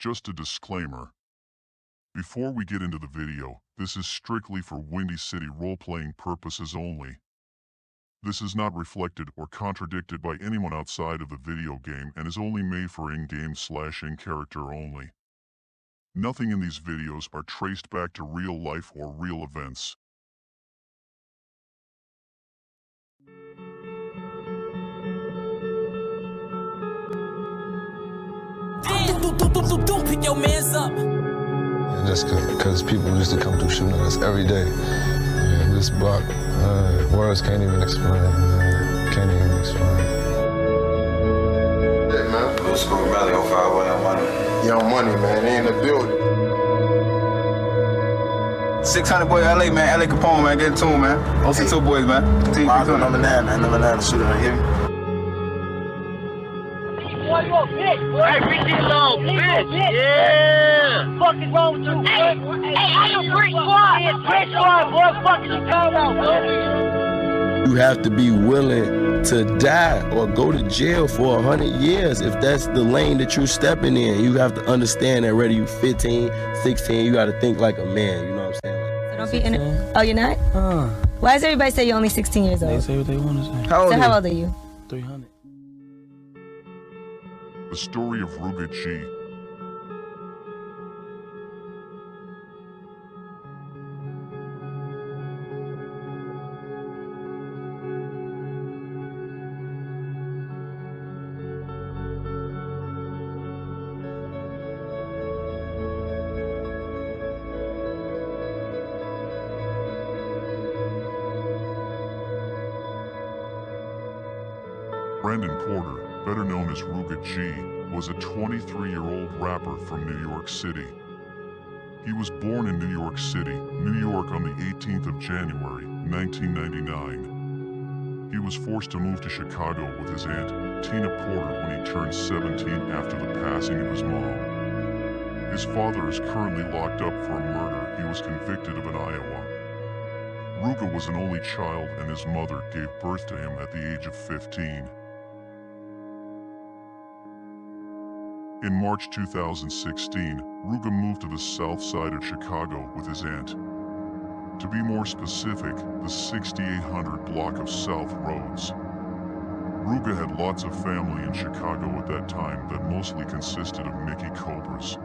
Just a disclaimer. Before we get into the video, this is strictly for Windy City role-playing purposes only. This is not reflected or contradicted by anyone outside of the video game and is only made for in-game/in-character only. Nothing in these videos are traced back to real life or real events. Pick your mans up. And that's because people used to come through shooting at us every day. And this block, words can't even explain. Can't even explain. Hey man, go school rally on 5 Young Money. Young Money, man, they in the building. 600 boy, LA, man. LA Capone, man. Get it to him, man. OC2 boys, man. Number 9, man. Number 9, shooter, right here. Hey, bitch, you little bitch. Yeah. What the fuck is wrong with you? Hey, I am Brick Squad. Brick Squad, boy. What the fuck is you talking about, bro? You have to be willing to die or go to jail for 100 years if that's the lane that you're stepping in. You have to understand that whether you 15, 16, you got to think like a man. You know what I'm saying? So don't be in it. Oh, you're not? Why does everybody say you're only 16 years old? They say what they want to say. How old are you? 300. The story of Ruga G. Brandon Porter, better known as Ruga G, was a 23-year-old rapper from New York City. He was born in New York City, New York on the 18th of January, 1999. He was forced to move to Chicago with his aunt, Tina Porter, when he turned 17 after the passing of his mom. His father is currently locked up for a murder he was convicted of in Iowa. Ruga was an only child and his mother gave birth to him at the age of 15. In March 2016, Ruga moved to the south side of Chicago with his aunt. To be more specific, the 6800 block of South Roads. Ruga had lots of family in Chicago at that time that mostly consisted of Mickey Cobras.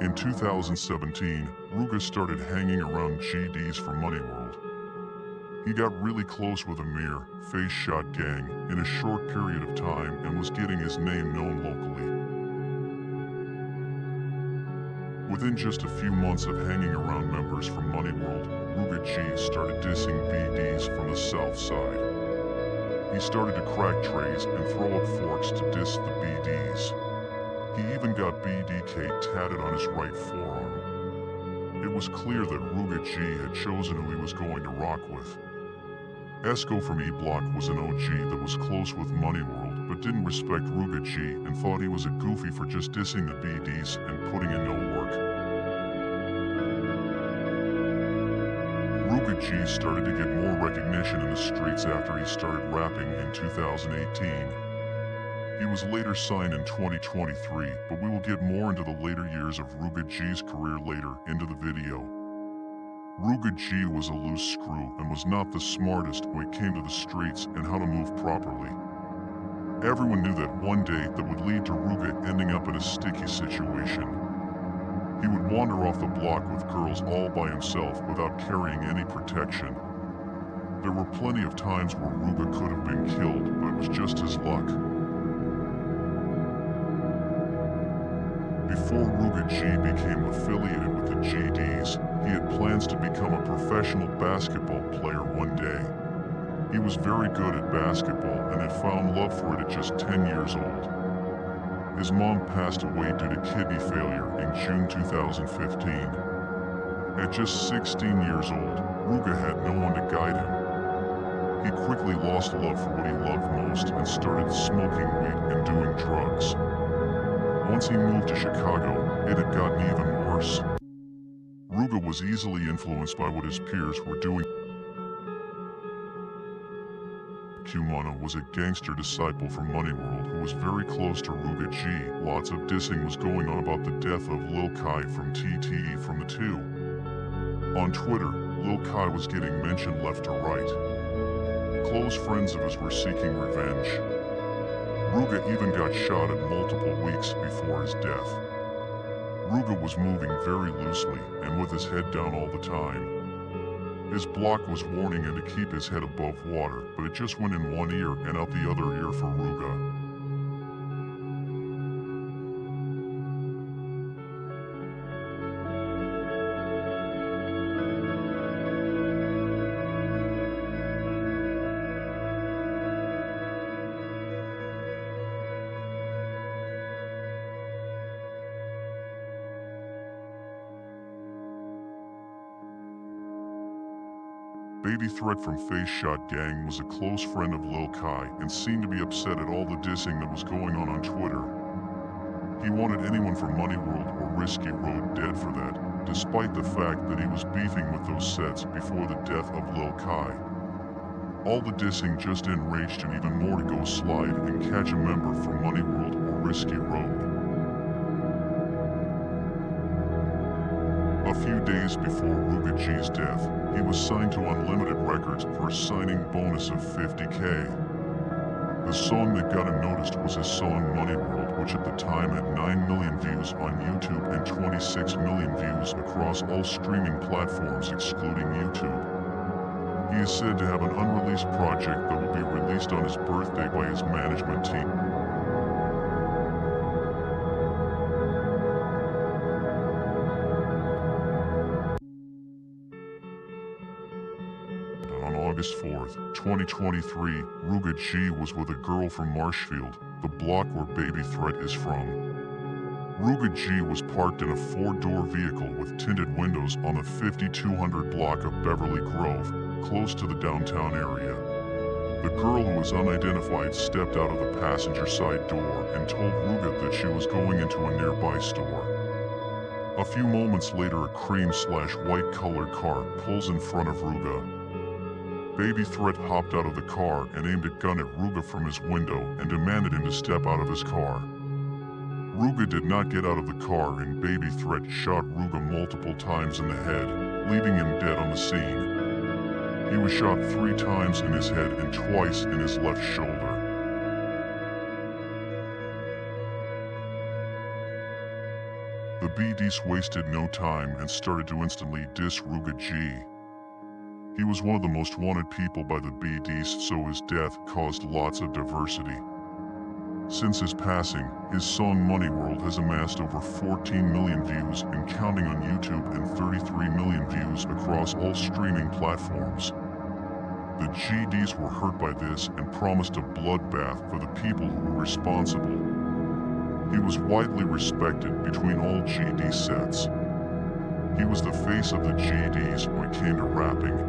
In 2017, Ruga started hanging around GDs for MoneyWorld. He got really close with Amir, Face Shot Gang, in a short period of time and was getting his name known locally. Within just a few months of hanging around members from MoneyWorld, Ruga G started dissing BDs from the south side. He started to crack trays and throw up forks to diss the BDs. He even got BDK tatted on his right forearm. It was clear that Ruga G had chosen who he was going to rock with. Esco from E-Block was an OG that was close with MoneyWorld but didn't respect Ruga G and thought he was a goofy for just dissing the BDs and putting in no work. Ruga G started to get more recognition in the streets after he started rapping in 2018. He was later signed in 2023, but we will get more into the later years of Ruga G's career later into the video. Ruga G was a loose screw and was not the smartest when it came to the streets and how to move properly. Everyone knew that one day that would lead to Ruga ending up in a sticky situation. He would wander off the block with girls all by himself without carrying any protection. There were plenty of times where Ruga could have been killed, but it was just his luck. Before Ruga G became affiliated with the GDs, he had plans to become a professional basketball player one day. He was very good at basketball and had found love for it at just 10 years old. His mom passed away due to kidney failure in June 2015. At just 16 years old, Ruga had no one to guide him. He quickly lost love for what he loved most and started smoking weed and doing drugs. Once he moved to Chicago, it had gotten even worse. Ruga was easily influenced by what his peers were doing. Kumana was a gangster disciple from MoneyWorld who was very close to Ruga G. Lots of dissing was going on about the death of Lil Kai from TTE from the two. On Twitter, Lil Kai was getting mentioned left to right. Close friends of his were seeking revenge. Ruga even got shot at multiple weeks before his death. Ruga was moving very loosely and with his head down all the time. His block was warning him to keep his head above water, but it just went in one ear and out the other ear for Ruga. Baby Threat from Face Shot Gang was a close friend of Lil Kai and seemed to be upset at all the dissing that was going on Twitter. He wanted anyone from MoneyWorld or Risky Road dead for that, despite the fact that he was beefing with those sets before the death of Lil Kai. All the dissing just enraged him even more to go slide and catch a member from MoneyWorld or Risky Road. A few days before Ruga G's death, he was signed to Unlimited Records for a signing bonus of $50K. The song that got him noticed was his song MoneyWorld, which at the time had 9 million views on YouTube and 26 million views across all streaming platforms excluding YouTube. He is said to have an unreleased project that will be released on his birthday by his management team. On August 4th, 2023, Ruga G was with a girl from Marshfield, the block where Baby Threat is from. Ruga G was parked in a 4-door vehicle with tinted windows on the 5200 block of Beverly Grove, close to the downtown area. The girl, who was unidentified, stepped out of the passenger side door and told Ruga that she was going into a nearby store. A few moments later, a cream/white colored car pulls in front of Ruga. Baby Threat hopped out of the car and aimed a gun at Ruga from his window and demanded him to step out of his car. Ruga did not get out of the car and Baby Threat shot Ruga multiple times in the head, leaving him dead on the scene. He was shot 3 times in his head and twice in his left shoulder. The BDs wasted no time and started to instantly diss Ruga G. He was one of the most wanted people by the BDs, so his death caused lots of diversity. Since his passing, his song MoneyWorld has amassed over 14 million views and counting on YouTube and 33 million views across all streaming platforms. The GDs were hurt by this and promised a bloodbath for the people who were responsible. He was widely respected between all GD sets. He was the face of the GDs when it came to rapping.